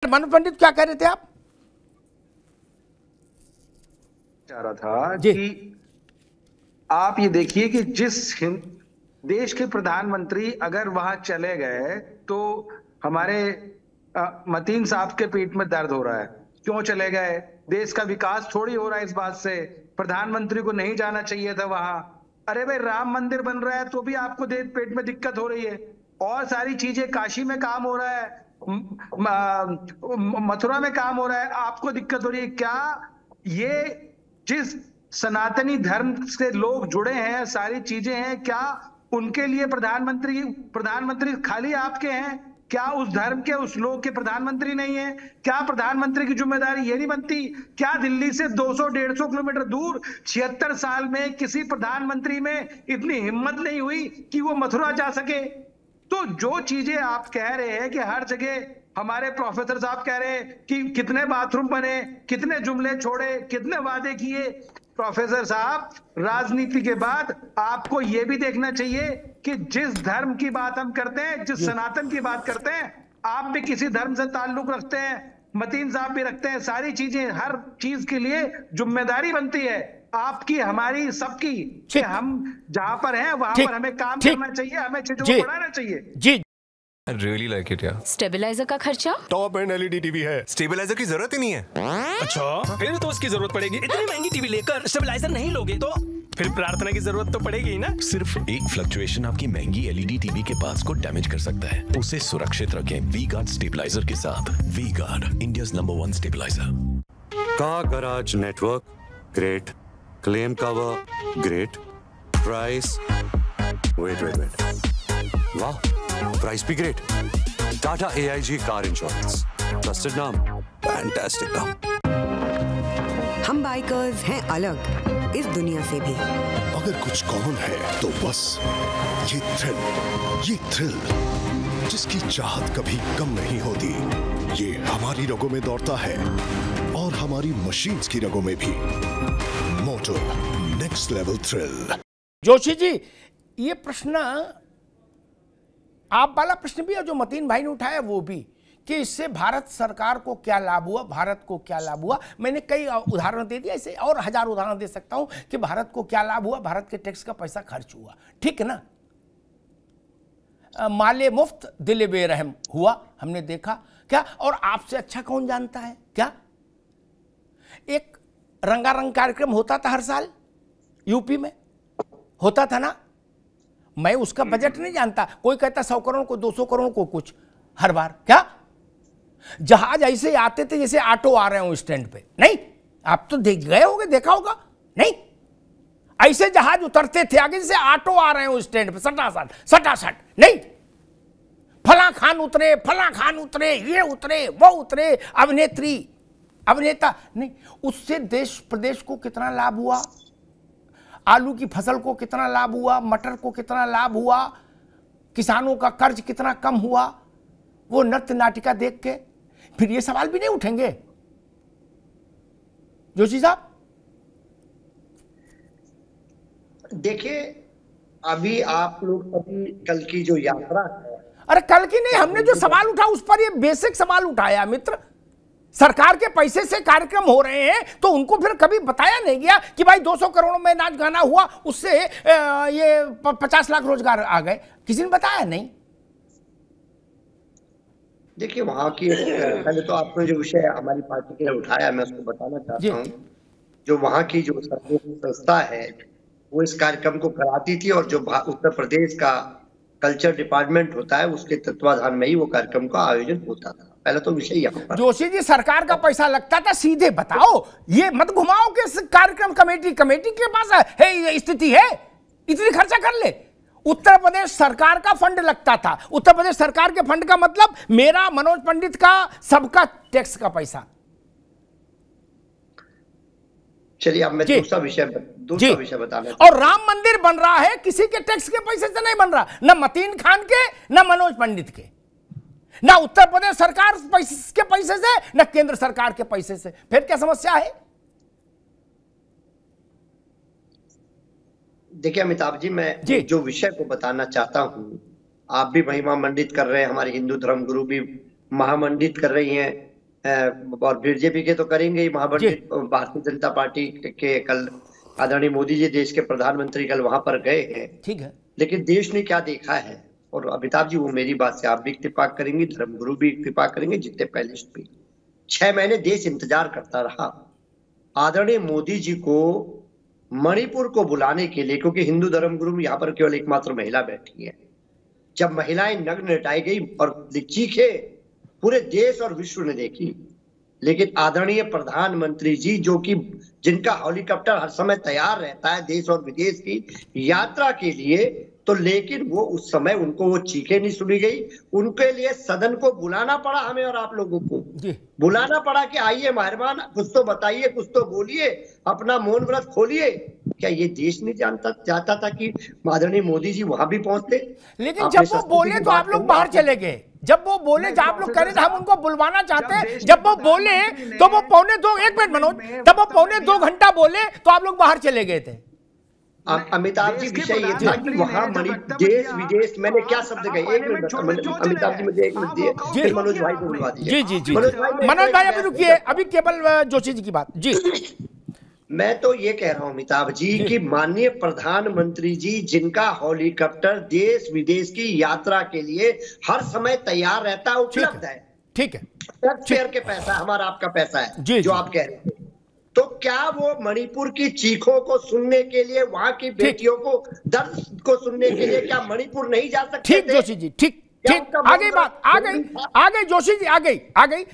मनोज पंडित क्या कह रहे थे आप? चाह रहा था कि आप ये देखिए कि जिस देश के प्रधानमंत्री अगर वहां चले गए तो हमारे मतीन साहब के पेट में दर्द हो रहा है। क्यों चले गए? देश का विकास थोड़ी हो रहा है इस बात से। प्रधानमंत्री को नहीं जाना चाहिए था वहां। अरे भाई, राम मंदिर बन रहा है तो भी आपको पेट में दिक्कत हो रही है, और सारी चीजें, काशी में काम हो रहा है, मथुरा में काम हो रहा है, आपको दिक्कत हो रही है क्या? ये जिस सनातनी धर्म से लोग जुड़े हैं, सारी चीजें हैं, क्या उनके लिए प्रधानमंत्री खाली आपके हैं? क्या उस धर्म के, उस लोग के प्रधानमंत्री नहीं है? क्या प्रधानमंत्री की जिम्मेदारी ये नहीं बनती? क्या दिल्ली से 200-150 किलोमीटर दूर 76 साल में किसी प्रधानमंत्री में इतनी हिम्मत नहीं हुई कि वो मथुरा जा सके? तो जो चीजें आप कह रहे हैं कि हर जगह, हमारे प्रोफेसर साहब कह रहे हैं कि कितने बाथरूम बने, कितने जुमले छोड़े, कितने वादे किए। प्रोफेसर साहब, राजनीति के बाद आपको यह भी देखना चाहिए कि जिस धर्म की बात हम करते हैं, जिस सनातन की बात करते हैं, आप भी किसी धर्म से ताल्लुक रखते हैं, मतीन साहब भी रखते हैं। सारी चीजें, हर चीज के लिए जिम्मेदारी बनती है आपकी, हमारी, सबकी, कि हम जहां पर हैं वहां पर हमें काम करना चाहिए, हमें चीजों को बढ़ाना चाहिए। जी, I really like it, यार। स्टेबलाइजर का खर्चा? टॉप एंड एलईडी टीवी है, स्टेबलाइजर की जरूरत ही नहीं है। अच्छा, फिर तो उसकी जरूरत पड़ेगी। इतनी महंगी टीवी लेकर स्टेबलाइजर नहीं लोगे तो फिर प्रार्थना की जरूरत तो पड़ेगी ही ना। सिर्फ एक फ्लक्चुएशन आपकी महंगी एलईडी टीवी के पार्ट्स को डैमेज कर सकता है। उसे सुरक्षित रखें वी गार्ड स्टेबलाइजर के साथ। V guard, India's number 1 stabiliser. Car garage network great, claim cover great, price wait वाह, प्राइस भी great. Tata AIG car insurance, trusted नाम, फैंटास्टिक नाम। हम बाइकर्स हैं अलग इस दुनिया से भी। अगर कुछ कॉमन है तो बस ये थ्रिल जिसकी चाहत कभी कम नहीं होती। ये हमारी रगों में दौड़ता है और हमारी मशीन्स की रगों में भी। मोटो next level thrill. Joshi ji, ये प्रश्न, आप वाला प्रश्न भी है जो मतीन भाई ने उठाया वो भी, कि इससे भारत सरकार को क्या लाभ हुआ, भारत को क्या लाभ हुआ। मैंने कई उदाहरण दे दिया, ऐसे और 1000 उदाहरण दे सकता हूं कि भारत को क्या लाभ हुआ, भारत के टैक्स का पैसा खर्च हुआ, ठीक है ना। माले मुफ्त दिल बेरहम हुआ, हमने देखा क्या। और आपसे अच्छा कौन जानता है क्या, एक रंगारंग कार्यक्रम होता था हर साल, यूपी में होता था ना। मैं उसका बजट नहीं जानता, कोई कहता 100 करोड़ को 200 करोड़ को कुछ हर बार, क्या जहाज ऐसे आते थे जैसे ऑटो आ रहे हो स्टैंड पे। नहीं, आप तो देख गए होंगे, देखा होगा, नहीं ऐसे जहाज उतरते थे आगे जैसे ऑटो आ रहे हो स्टैंड पे, सटासट। नहीं, फला खान उतरे, ये उतरे, वो उतरे, अभिनेत्री अभिनेता नहीं। उससे देश प्रदेश को कितना लाभ हुआ, आलू की फसल को कितना लाभ हुआ, मटर को कितना लाभ हुआ, किसानों का कर्ज कितना कम हुआ, वो नृत्य नाटिका देख के। फिर ये सवाल भी नहीं उठेंगे जोशी साहब? देखिए, अभी आप लोग अभी कल की जो यात्रा है, अरे कल की नहीं, हमने जो सवाल उठा उस पर ये बेसिक सवाल उठाया मित्र। सरकार के पैसे से कार्यक्रम हो रहे हैं तो उनको फिर कभी बताया नहीं गया कि भाई 200 करोड़ में नाच गाना हुआ, उससे ये 50 लाख रोजगार आ गए, किसी ने बताया नहीं। देखिए, वहां की पहले तो आपने जो विषय हमारी पार्टी के लिए उठाया, मैं उसको बताना चाहता हूँ। जो वहां की जो सरकारी संस्था है वो इस कार्यक्रम को कराती थी, और जो उत्तर प्रदेश का कल्चर डिपार्टमेंट होता है उसके तत्वाधान में ही वो कार्यक्रम का आयोजन होता था। पहले तो विषय यहाँ पर। जोशी जी, सरकार का पैसा लगता था, सीधे बताओ, ये मत घुमाओ कि कार्यक्रम कमेटी के पास है स्थिति है, इतनी खर्चा कर ले। उत्तर प्रदेश सरकार का फंड लगता था। उत्तर प्रदेश सरकार के फंड का मतलब मेरा, मनोज पंडित का, सबका टैक्स का पैसा। चलिए, अब मैं दूसरा विषय बताना। और राम मंदिर बन रहा है किसी के टैक्स के पैसे से नहीं बन रहा, न मतीन खान के, न मनोज पंडित के, ना उत्तर प्रदेश सरकार के पैसे से, न केंद्र सरकार के पैसे से। फिर क्या समस्या है? देखिए अमिताभ जी, मैं जो विषय को बताना चाहता हूं, आप भी महिमा मंडित कर रहे हैं, हमारे हिंदू धर्म गुरु भी महामंडित कर रही हैं, और बीजेपी के तो करेंगे ही। भारतीय जनता पार्टी के कल आदरणीय मोदी जी देश के प्रधानमंत्री कल वहां पर गए हैं, ठीक है, लेकिन देश ने क्या देखा है, और अमिताभ जी वो मेरी बात से आप भी इत्तेफाक करेंगे, धर्मगुरु भी इत्तेफाक करेंगे, जितने पैनलिस्ट भी, 6 महीने देश इंतजार करता रहा आदरणीय मोदी जी को मणिपुर को बुलाने के लिए, क्योंकि हिंदू धर्मगुरु में यहाँ पर केवल एकमात्र महिला बैठी है। जब महिलाएं नग्न लटाई गई और चीखे पूरे देश और विश्व ने देखी, लेकिन आदरणीय प्रधानमंत्री जी जो कि जिनका हेलीकॉप्टर हर समय तैयार रहता है देश और विदेश की यात्रा के लिए, तो लेकिन वो उस समय उनको वो चीखें नहीं सुनी गई। उनके लिए सदन को बुलाना पड़ा, हमें और आप लोगों को बुलाना पड़ा कि आइए मेहरबान, कुछ तो बताइए, कुछ तो बोलिए, अपना मौन व्रत खोलिए। क्या ये देश नहीं चाहता था कि आदरणीय मोदी जी वहां भी पहुंचते? लेकिन जब वो बोले तो आप लोग बाहर चले गए। जब वो बोले, जब आप लोग कह रहे थे हम उनको बुलवाना चाहते हैं, जब वो बोले तो वो एक मिनट मनोज, तब वो 2.25 घंटा बोले तो आप लोग बाहर चले गए थे। अमिताभ जी विषय ये था कि वहां देश विदेश, मैंने क्या शब्द कहे, एक मिनट अमिताभ जी मुझे 1 मिनट दिए, फिर मनोज भाई को बुलवा दीजिए। जी मनोज भाई अभी रुकिए, अभी केवल जोशी जी की बात। जी मैं तो ये कह रहा हूं अमिताभ जी कि माननीय प्रधानमंत्री जी जिनका हेलीकॉप्टर देश विदेश की यात्रा के लिए हर समय तैयार रहता है, उपलब्ध है, ठीक है, टैक्सपेयर के पैसा, हमारा आपका पैसा है जो आप कह रहे थे, तो क्या वो मणिपुर की चीखों को सुनने के लिए, वहां की बेटियों को दर्द को सुनने के लिए क्या मणिपुर नहीं जा सकते? ठीक जोशी जी, ठीक, आ गई बात, आ गई जोशी जी, आ गई।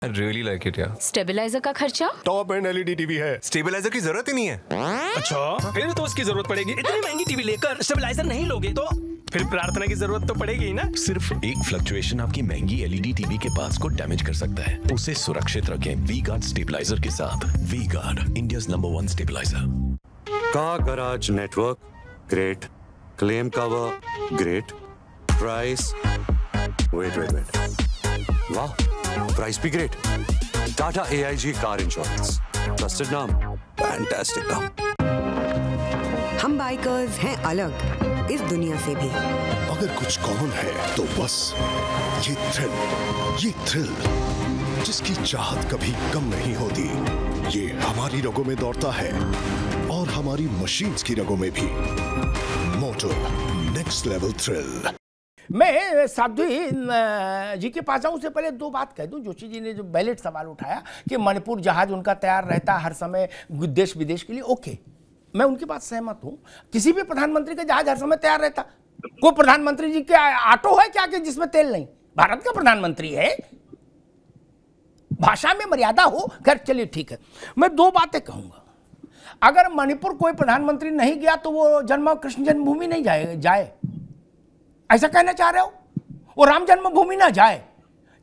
I really like it, yeah. Stabiliser का खर्चा? टॉप एंड एलईडी टीवी है, स्टेबलाइजर की जरूरत ही नहीं है। अच्छा, फिर तो उसकी जरूरत पड़ेगी। इतनी महंगी टीवी लेकर स्टेबलाइजर नहीं लोगे तो फिर प्रार्थना की जरूरत तो पड़ेगी ही ना। सिर्फ एक फ्लक्चुएशन आपकी महंगी एलईडी टीवी के पार्ट्स को डैमेज कर सकता है। उसे सुरक्षित रखें वी गार्ड स्टेबलाइजर के साथ। V guard, India's number 1 stabiliser. Car garage network, great. Claim cover, great. Price, wait, वाह, प्राइस भी great. Tata AIG car insurance, trusted नाम, फैंटास्टिक नाम। हम बाइकर्स हैं अलग इस दुनिया से भी। अगर कुछ कॉमन है तो बस ये थ्रिल जिसकी चाहत कभी कम नहीं होती, ये हमारी रगों में दौड़ता है और हमारी मशीन्स की रगों में भी। मोटो नेक्स्ट लेवल थ्रिल। मैं साध्वी जी के पास जाऊं उससे पहले 2 बात कह दूं। जोशी जी ने जो बैलेट सवाल उठाया कि मणिपुर जहाज उनका तैयार रहता है हर समय देश विदेश के लिए, ओके, मैं उनकी बात सहमत हूं। किसी भी प्रधानमंत्री का जहाज हर समय तैयार रहता। कोई प्रधानमंत्री जी के ऑटो है क्या कि जिसमें तेल नहीं? भारत का प्रधानमंत्री है, भाषा में मर्यादा हो। खैर चलिए ठीक है, मैं 2 बातें कहूंगा। अगर मणिपुर कोई प्रधानमंत्री नहीं गया तो वो कृष्ण जन्मभूमि नहीं जाए, ऐसा कहना चाह रहे हो? वो राम जन्मभूमि ना जाए।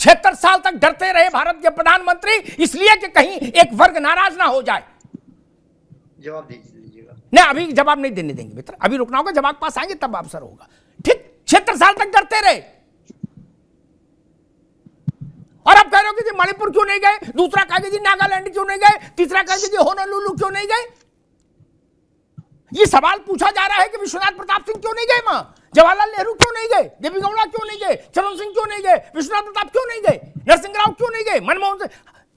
76 साल तक डरते रहे भारत के प्रधानमंत्री, इसलिए कि कहीं एक वर्ग नाराज ना हो जाए। जवाब दीजिएगा। नहीं, अभी जवाब नहीं देने देंगे मित्र, अभी रुकना होगा, जब आपके पास आएंगे तब अवसर होगा। ठीक, 76 साल तक डरते रहे और अब कह रहे हो कि मणिपुर क्यों नहीं गए, दूसरा कहेगा जी नागालैंड क्यों नहीं गए, तीसरा कहेगा जी होनोलुलु क्यों नहीं गए। ये सवाल पूछा जा रहा है कि विश्वनाथ प्रताप सिंह क्यों नहीं गए, मां जवाहरलाल नेहरू क्यों नहीं गए, देवी गौड़ा क्यों नहीं गए, चरण सिंह क्यों नहीं गए, विश्वनाथ प्रताप क्यों नहीं गए, नरसिंह राव क्यों नहीं गए, मनमोहन सिंह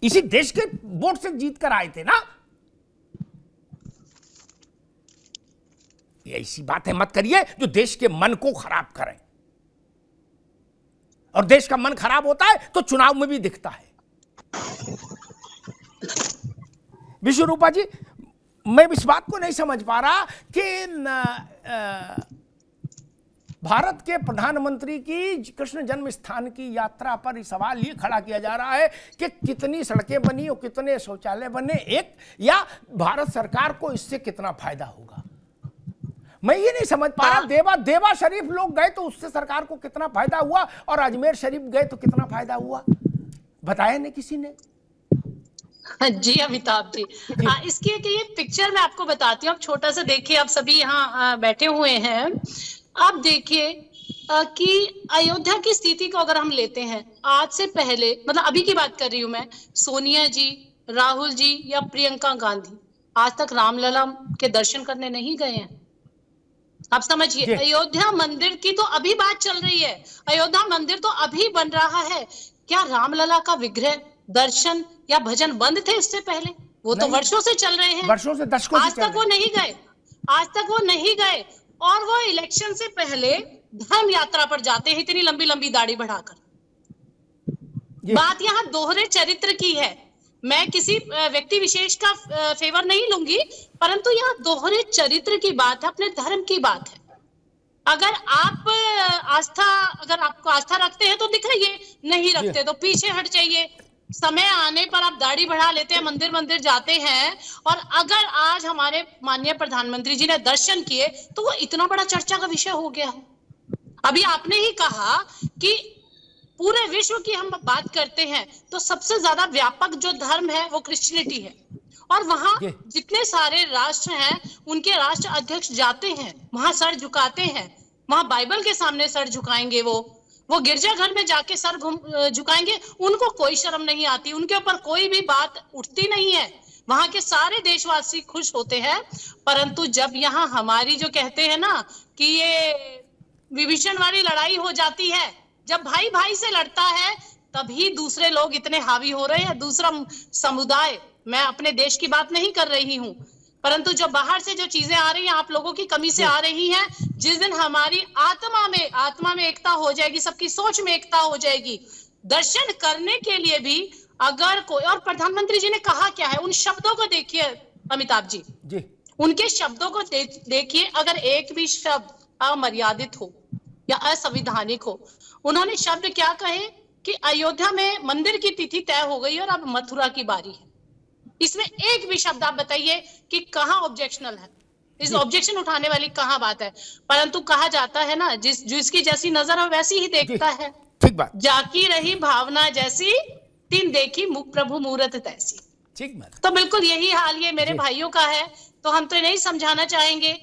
इसी देश के वोट से जीत कर आए थे ना। ऐसी बातें मत करिए जो देश के मन को खराब करें, और देश का मन खराब होता है तो चुनाव में भी दिखता है। विश्वरूपा जी, मैं इस बात को नहीं समझ पा रहा कि भारत के प्रधानमंत्री की कृष्ण जन्म स्थान की यात्रा पर सवाल ये खड़ा किया जा रहा है कि कितनी सड़कें बनी और कितने शौचालय बने, एक, या भारत सरकार को इससे कितना फायदा होगा। मैं ये नहीं समझ पा रहा। देवा शरीफ लोग गए तो उससे सरकार को कितना फायदा हुआ, और अजमेर शरीफ गए तो कितना फायदा हुआ, बताया नहीं किसी ने। जी अमिताभ जी, इसकी एक ये पिक्चर मैं आपको बताती हूँ, आप छोटा सा देखिए, आप सभी यहाँ बैठे हुए हैं, आप देखिए कि अयोध्या की स्थिति को अगर हम लेते हैं, आज से पहले, मतलब अभी की बात कर रही हूँ मैं, सोनिया जी, राहुल जी या प्रियंका गांधी आज तक रामलला के दर्शन करने नहीं गए हैं। आप समझिए, अयोध्या मंदिर की तो अभी बात चल रही है, अयोध्या मंदिर तो अभी बन रहा है। क्या रामलला का विग्रह दर्शन या भजन बंद थे इससे पहले? वो तो वर्षों से चल रहे हैं, वर्षों से, दशकों से आज तक वो नहीं गए, आज तक वो नहीं गए। और वो इलेक्शन से पहले धर्म यात्रा पर जाते हैं इतनी लंबी लंबी दाढ़ी बढ़ाकर। बात यहाँ दोहरे चरित्र की है। मैं किसी व्यक्ति विशेष का फेवर नहीं लूंगी, परंतु यहाँ दोहरे चरित्र की बात है, अपने धर्म की बात है। अगर आप अगर आपको आस्था रखते हैं तो दिखाइए, नहीं रखते तो पीछे हट जाइए। समय आने पर आप दाढ़ी बढ़ा लेते हैं, मंदिर मंदिर जाते हैं। और अगर आज हमारे माननीय प्रधानमंत्री जी ने दर्शन किए तो वो इतना बड़ा चर्चा का विषय हो गया है। अभी आपने ही कहा कि पूरे विश्व की हम बात करते हैं तो सबसे ज्यादा व्यापक जो धर्म है वो क्रिश्चियनिटी है। और वहां जितने सारे राष्ट्र हैं उनके राष्ट्र अध्यक्ष जाते हैं, वहां सर झुकाते हैं, वहां बाइबल के सामने सर झुकाएंगे, वो गिरजाघर में जाके सर झुकाएंगे। उनको कोई शर्म नहीं आती, उनके ऊपर कोई भी बात उठती नहीं है। वहां के सारे देशवासी खुश होते हैं। परंतु जब यहाँ हमारी जो कहते हैं ना कि ये विभीषण वाली लड़ाई हो जाती है, जब भाई भाई से लड़ता है तभी दूसरे लोग इतने हावी हो रहे हैं, दूसरा समुदाय। मैं अपने देश की बात नहीं कर रही हूँ, परंतु जो बाहर से जो चीजें आ रही हैं, आप लोगों की कमी से आ रही हैं। जिस दिन हमारी आत्मा में एकता हो जाएगी, सबकी सोच में एकता हो जाएगी, दर्शन करने के लिए भी अगर कोई, और प्रधानमंत्री जी ने कहा क्या है, उन शब्दों को देखिए अमिताभ जी, उनके शब्दों को देखिए। अगर एक भी शब्द अमर्यादित हो या असंवैधानिक हो, उन्होंने शब्द क्या कहे कि अयोध्या में मंदिर की तिथि तय हो गई और अब मथुरा की बारी है। इसमें एक भी शब्द आप बताइए कि कहाँ ऑब्जेक्शनल है, इस ऑब्जेक्शन उठाने वाली कहाँ बात है। परंतु कहा जाता है ना, जिसकी जैसी नजर हो वैसी ही देखता है। ठीक बात। जाकी रही भावना जैसी, तिन देखी प्रभु मूरत तैसी। ठीक बात। तो बिल्कुल यही हाल ये मेरे भाइयों का है। तो हम तो नहीं समझाना चाहेंगे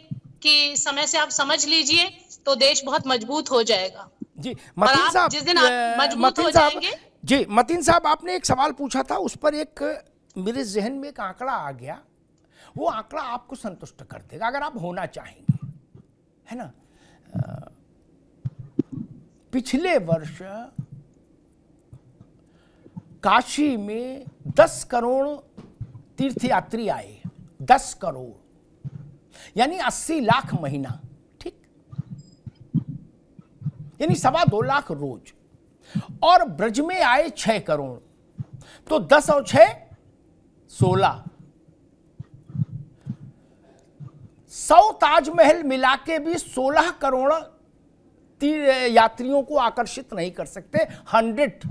कि समय से आप समझ लीजिए तो देश बहुत मजबूत हो जाएगा। जी मतीन साहब, जिस दिन आप मजबूत हो जाएंगे। जी मतीन साहब, आपने एक सवाल पूछा था, उस पर एक मेरे जहन में एक आंकड़ा आ गया। वो आंकड़ा आपको संतुष्ट कर देगा अगर आप होना चाहेंगे, है ना। पिछले वर्ष काशी में 10 करोड़ तीर्थयात्री आए, 10 करोड़ यानी 80 लाख महीना, ठीक, यानी 2.25 लाख रोज। और ब्रज में आए 6 करोड़, तो 10 और 6 16। 100 ताजमहल मिला के भी 16 करोड़ यात्रियों को आकर्षित नहीं कर सकते। 100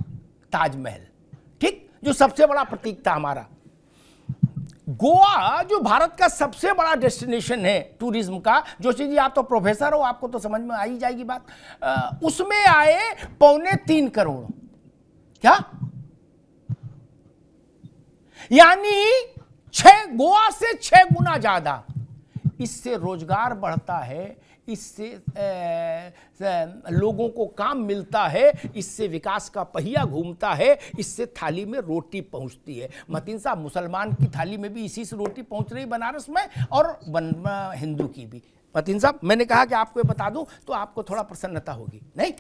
ताजमहल, ठीक, जो सबसे बड़ा प्रतीक था हमारा। गोवा जो भारत का सबसे बड़ा डेस्टिनेशन है टूरिज्म का, जोशी जी आप तो प्रोफेसर हो, आपको तो समझ में आ ही जाएगी बात, उसमें आए 2.25 करोड़। क्या यानी गोवा से 6 गुना ज्यादा। इससे रोजगार बढ़ता है, इससे लोगों को काम मिलता है, इससे विकास का पहिया घूमता है, इससे थाली में रोटी पहुंचती है। मतीन साहब, मुसलमान की थाली में भी इसी से रोटी पहुंच रही बनारस में, और हिंदू की भी। मतीन साहब, मैंने कहा कि आपको ये बता दूं तो आपको थोड़ा प्रसन्नता होगी, नहीं?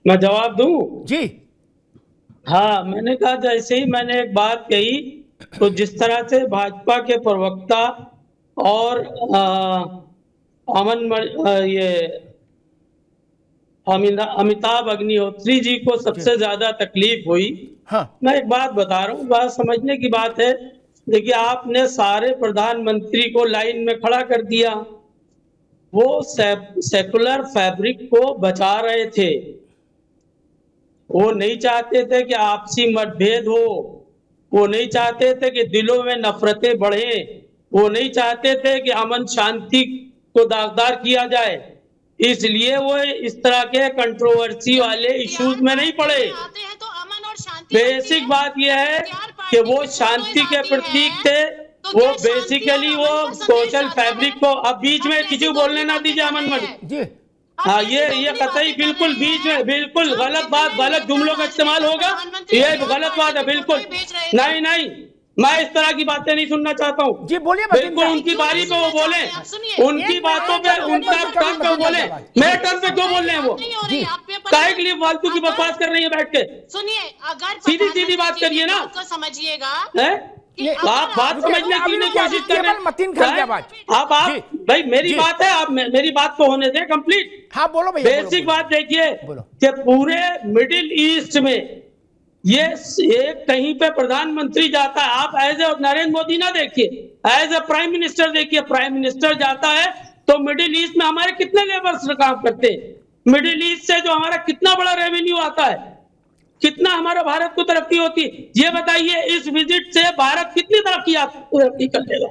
मैं जवाब दूं? जी हाँ, मैंने कहा जैसे ही मैंने एक बात कही, तो जिस तरह से भाजपा के प्रवक्ता और अमिताभ अग्निहोत्री जी को सबसे ज्यादा तकलीफ हुई। हाँ। मैं एक बात बता रहा हूँ, बात समझने की बात है। देखिए, आपने सारे प्रधानमंत्री को लाइन में खड़ा कर दिया। वो सेकुलर फैब्रिक को बचा रहे थे। वो नहीं चाहते थे कि आपसी मतभेद हो, वो नहीं चाहते थे कि दिलों में नफरतें बढ़े, वो नहीं चाहते थे कि अमन शांति को दागदार किया जाए। इसलिए वो इस तरह के कंट्रोवर्सी वाले इश्यूज में नहीं पड़े। बेसिक बात यह है कि वो शांति के प्रतीक थे। वो बेसिकली वो सोशल फैब्रिक को, अब बीच में किसी बोलने ना दीजिए अमन मलिक। हाँ, ये कतई बिल्कुल बीच में बिल्कुल गलत बात, गलत जुमलों का इस्तेमाल होगा, ये गलत बात है बिल्कुल। नहीं, मैं इस तरह की बातें नहीं सुनना चाहता हूँ। जी बोलिए। बिल्कुल उनकी बारी पे वो बोले, उनकी बातों पे उनका टर्न पे बोले। मेरे टर्न पे क्यों बोल रहे हैं वो? काहे के लिए फालतू की बकवास कर रही है बैठ के? सुनिए, अगर सीधी सीधी बात करिए ना, समझिएगा। आप बात समझने की नहीं कोशिश कर रहे हैं। आप भाई मेरी बात है, आप मेरी बात को होने दें कंप्लीट। हाँ बोलो भैया। बेसिक बात देखिए कि पूरे मिडिल ईस्ट में ये एक कहीं पे प्रधानमंत्री जाता है, आप एज ए नरेंद्र मोदी ना देखिए, एज ए प्राइम मिनिस्टर देखिए। प्राइम मिनिस्टर जाता है तो मिडिल ईस्ट में हमारे कितने लेबर्स काम करते हैं, मिडिल ईस्ट से जो हमारा कितना बड़ा रेवेन्यू आता है, कितना हमारा भारत को तरक्की होती है, ये बताइए। इस विजिट से भारत कितनी तरक्की कर लेगा,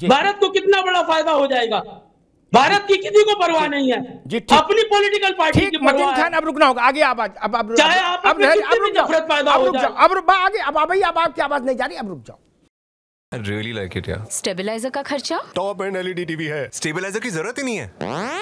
भारत को कितना बड़ा फायदा हो जाएगा। भारत की किसी को परवाह नहीं है, अपनी पॉलिटिकल पार्टी की परवाह है। अब रुकना होगा आगे। आवाज अब चाहे आप नफरत पैदा हो जाए। अब आगे अब आपकी आवाज नहीं जा रही, अब रुक जाओ। I really like it, यार। स्टेबलाइजर का खर्चा? टॉप एंड एलईडी टीवी है, स्टेबलाइजर की जरूरत ही नहीं है।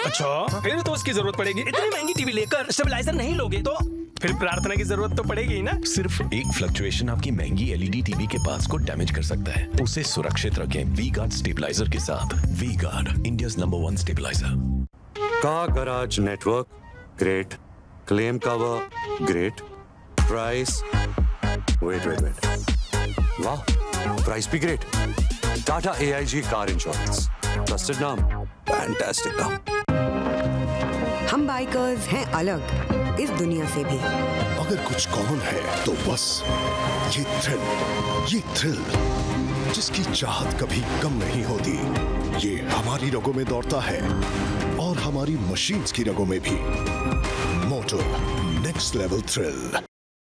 अच्छा, फिर तो उसकी जरूरत पड़ेगी। इतनी महंगी टीवी लेकर स्टेबलाइजर नहीं लोगे तो फिर प्रार्थना की जरूरत तो पड़ेगी ही ना। सिर्फ एक फ्लक्चुएशन आपकी महंगी एलईडी टीवी के पार्ट्स को डैमेज कर सकता है। उसे सुरक्षित रखें वी गार्ड स्टेबलाइजर के साथ। V guard, India's number 1 stabiliser. Car garage network, great. Claim cover, great. Price, wait. वाह, प्राइस भी great. Tata AIG car insurance, trusted नाम, फैंटास्टिक नाम। हम बाइकर्स हैं अलग इस दुनिया से भी। अगर कुछ कॉमन है तो बस ये थ्रिल जिसकी चाहत कभी कम नहीं होती। ये हमारी रगों में दौड़ता है और हमारी मशीन्स की रगों में भी। मोटो नेक्स्ट लेवल थ्रिल।